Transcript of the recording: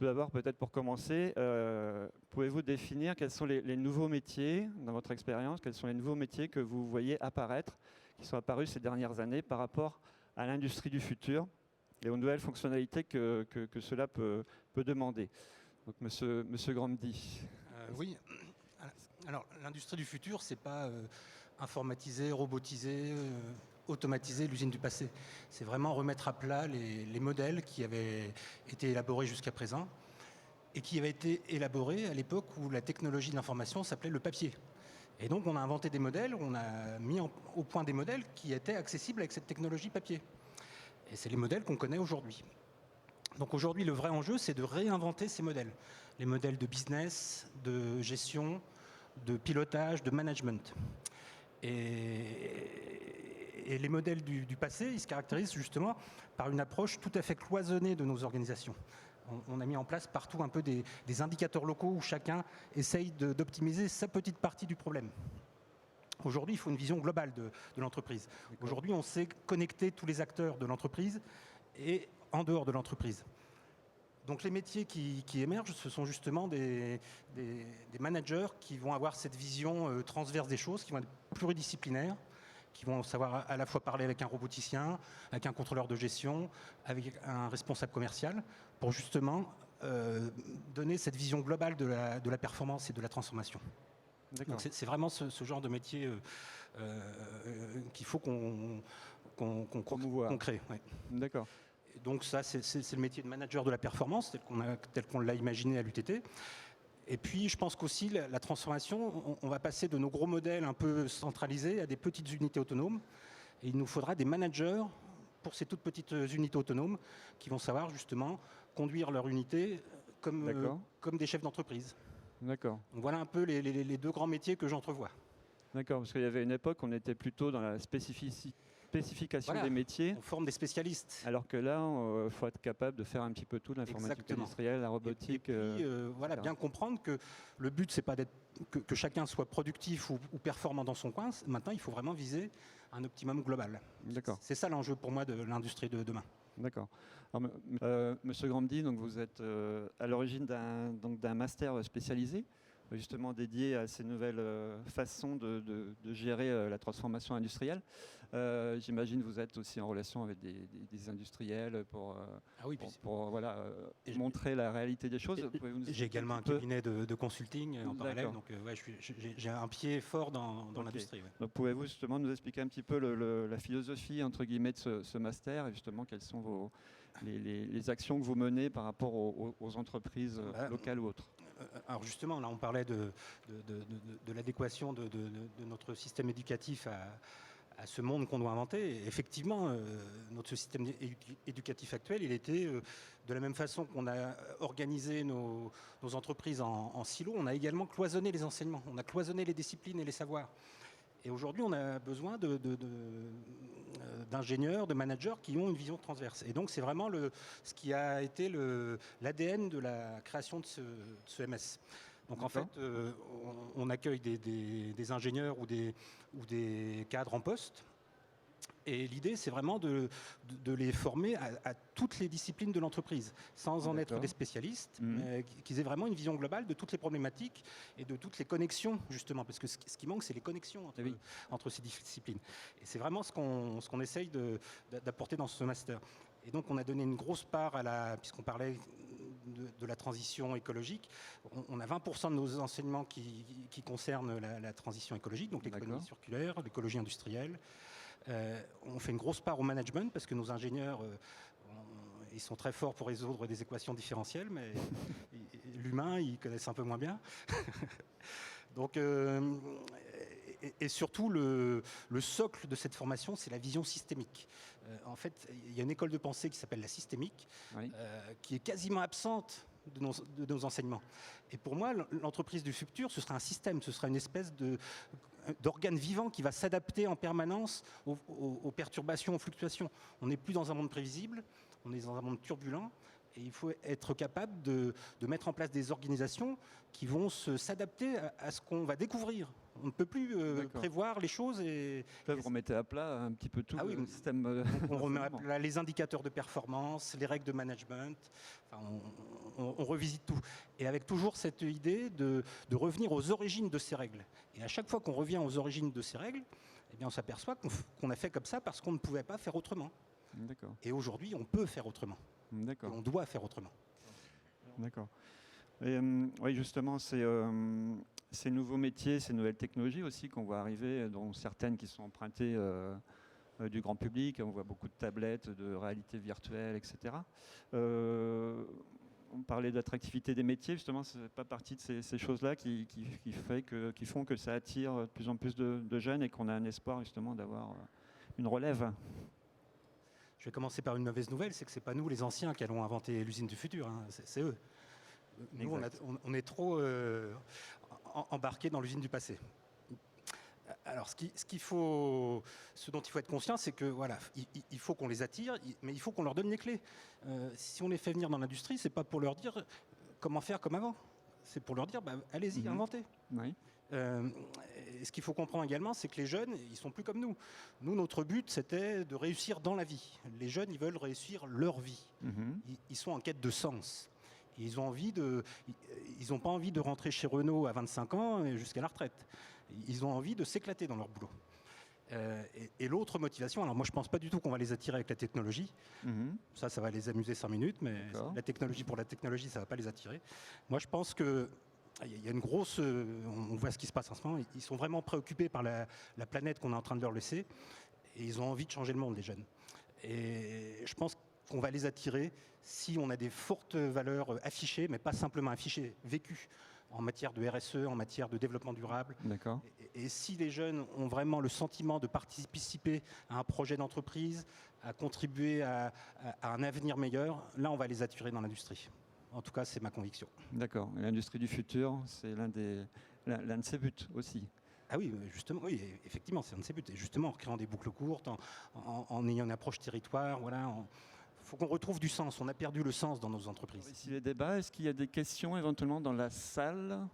Tout d'abord, peut-être pour commencer, pouvez-vous définir quels sont les nouveaux métiers, dans votre expérience, quels sont les nouveaux métiers que vous voyez apparaître, qui sont apparus ces dernières années par rapport à l'industrie du futur et aux nouvelles fonctionnalités que cela peut demander. Donc, monsieur Grandy. Oui. Alors, l'industrie du futur, c'est pas informatiser, robotiser, automatiser l'usine du passé. C'est vraiment remettre à plat les modèles qui avaient été élaborés jusqu'à présent et qui avaient été élaborés à l'époque où la technologie de l'information s'appelait le papier. Et donc, on a inventé des modèles, on a mis au point des modèles qui étaient accessibles avec cette technologie papier. Et c'est les modèles qu'on connaît aujourd'hui. Donc aujourd'hui, le vrai enjeu, c'est de réinventer ces modèles. Les modèles de business, de gestion, de pilotage, de management. Et les modèles du passé, ils se caractérisent justement par une approche tout à fait cloisonnée de nos organisations. On a mis en place partout un peu des indicateurs locaux où chacun essaye d'optimiser sa petite partie du problème. Aujourd'hui, il faut une vision globale de l'entreprise. Aujourd'hui, on sait connecter tous les acteurs de l'entreprise et en dehors de l'entreprise. Donc les métiers qui émergent, ce sont justement des managers qui vont avoir cette vision transverse des choses, qui vont être pluridisciplinaires, qui vont savoir à la fois parler avec un roboticien, avec un contrôleur de gestion, avec un responsable commercial, pour justement donner cette vision globale de la performance et de la transformation. Donc c'est vraiment ce genre de métier qu'il faut qu'on crée. Ouais. D'accord. Donc ça, c'est le métier de manager de la performance, tel qu'on l'a imaginé à l'UTT. Et puis, je pense qu'aussi, la transformation, on va passer de nos gros modèles un peu centralisés à des petites unités autonomes. Et il nous faudra des managers pour ces toutes petites unités autonomes qui vont savoir justement conduire leur unité comme des chefs d'entreprise. D'accord. Donc voilà un peu les deux grands métiers que j'entrevois. D'accord, parce qu'il y avait une époque, on était plutôt dans la spécification des métiers. On forme des spécialistes. Alors que là, il faut être capable de faire un petit peu tout, l'informatique industrielle, la robotique. Et puis, voilà, bien comprendre que le but, c'est pas que chacun soit productif ou performant dans son coin. Maintenant, il faut vraiment viser un optimum global. D'accord. C'est ça l'enjeu pour moi de l'industrie de demain. D'accord. Monsieur Grandy, donc vous êtes à l'origine d'un master spécialisé, justement dédié à ces nouvelles façons de gérer la transformation industrielle. J'imagine que vous êtes aussi en relation avec des industriels pour montrer la réalité des choses. J'ai également un cabinet de consulting en parallèle, donc j'ai un pied fort dans l'industrie. Ouais. Donc pouvez-vous justement nous expliquer un petit peu la philosophie entre guillemets de ce master et justement quelles sont les actions que vous menez par rapport aux entreprises locales ou autres? Alors justement, là on parlait de l'adéquation de notre système éducatif à ce monde qu'on doit inventer. Et effectivement, notre système éducatif actuel, il était de la même façon qu'on a organisé nos entreprises en silos, on a également cloisonné les enseignements, on a cloisonné les disciplines et les savoirs. Et aujourd'hui, on a besoin d'ingénieurs, de managers qui ont une vision transverse. Et donc, c'est vraiment ce qui a été l'ADN de la création de ce MS. Donc, en fait, on accueille des ingénieurs ou des cadres en poste. Et l'idée, c'est vraiment de les former à toutes les disciplines de l'entreprise, sans en être des spécialistes, mais qu'ils aient vraiment une vision globale de toutes les problématiques et de toutes les connexions, justement, parce que ce qui manque, c'est les connexions entre ces disciplines. Et c'est vraiment ce qu'on essaye d'apporter dans ce master. Et donc, on a donné une grosse part puisqu'on parlait de la transition écologique, on a 20% de nos enseignements qui concernent la transition écologique, donc l'économie circulaire, l'écologie industrielle. On fait une grosse part au management parce que nos ingénieurs, ils sont très forts pour résoudre des équations différentielles, mais l'humain, ils connaissent un peu moins bien. Donc, et surtout, le socle de cette formation, c'est la vision systémique. En fait, il y a une école de pensée qui s'appelle la systémique, qui est quasiment absente de nos enseignements. Et pour moi, l'entreprise du futur, ce sera un système, ce sera une espèce d'organe vivant qui va s'adapter en permanence aux perturbations, aux fluctuations. On n'est plus dans un monde prévisible, on est dans un monde turbulent. Et il faut être capable de mettre en place des organisations qui vont s'adapter à ce qu'on va découvrir. On ne peut plus prévoir les choses. Là, vous remettez à plat un petit peu tout le système. On remet à plat les indicateurs de performance, les règles de management. Enfin, on revisite tout. Et avec toujours cette idée de revenir aux origines de ces règles. Et à chaque fois qu'on revient aux origines de ces règles, eh bien, on s'aperçoit qu'on a fait comme ça parce qu'on ne pouvait pas faire autrement. Et aujourd'hui, on peut faire autrement. Et on doit faire autrement. D'accord. Et, oui, justement, ces nouveaux métiers, ces nouvelles technologies aussi qu'on voit arriver, dont certaines qui sont empruntées du grand public. On voit beaucoup de tablettes, de réalité virtuelle, etc. On parlait d'attractivité des métiers, justement, ce n'est pas partie de ces choses-là qui font que ça attire de plus en plus de jeunes et qu'on a un espoir justement d'avoir une relève. Je vais commencer par une mauvaise nouvelle, c'est que ce n'est pas nous les anciens qui allons inventer l'usine du futur, hein. C'est eux. Nous, on est trop embarqués dans l'usine du passé. Alors, ce dont il faut être conscient, c'est que voilà, il faut qu'on les attire, mais il faut qu'on leur donne les clés. Si on les fait venir dans l'industrie, c'est pas pour leur dire comment faire comme avant. C'est pour leur dire, allez-y, inventez. Oui. Ce qu'il faut comprendre également, c'est que les jeunes, ils sont plus comme nous. Nous, notre but, c'était de réussir dans la vie. Les jeunes, ils veulent réussir leur vie. Ils sont en quête de sens. Ils n'ont pas envie de rentrer chez Renault à 25 ans jusqu'à la retraite. Ils ont envie de s'éclater dans leur boulot. Et l'autre motivation, alors moi je ne pense pas du tout qu'on va les attirer avec la technologie. Ça va les amuser 5 minutes, mais la technologie pour la technologie, ça ne va pas les attirer. Moi je pense qu'il y a une grosse... On voit ce qui se passe en ce moment. Ils sont vraiment préoccupés par la planète qu'on est en train de leur laisser. Et ils ont envie de changer le monde, les jeunes. Et je pense qu'on va les attirer si on a des fortes valeurs affichées, mais pas simplement affichées, vécues en matière de RSE, en matière de développement durable. D'accord. Et si les jeunes ont vraiment le sentiment de participer à un projet d'entreprise, à contribuer à un avenir meilleur, là, on va les attirer dans l'industrie. En tout cas, c'est ma conviction. D'accord. L'industrie du futur, c'est l'un de ses buts aussi. Ah oui, justement, oui, effectivement, c'est un de ses buts. Et justement, en créant des boucles courtes, en ayant une approche territoire, voilà. Il faut qu'on retrouve du sens. On a perdu le sens dans nos entreprises. Ici les débats, est-ce qu'il y a des questions éventuellement dans la salle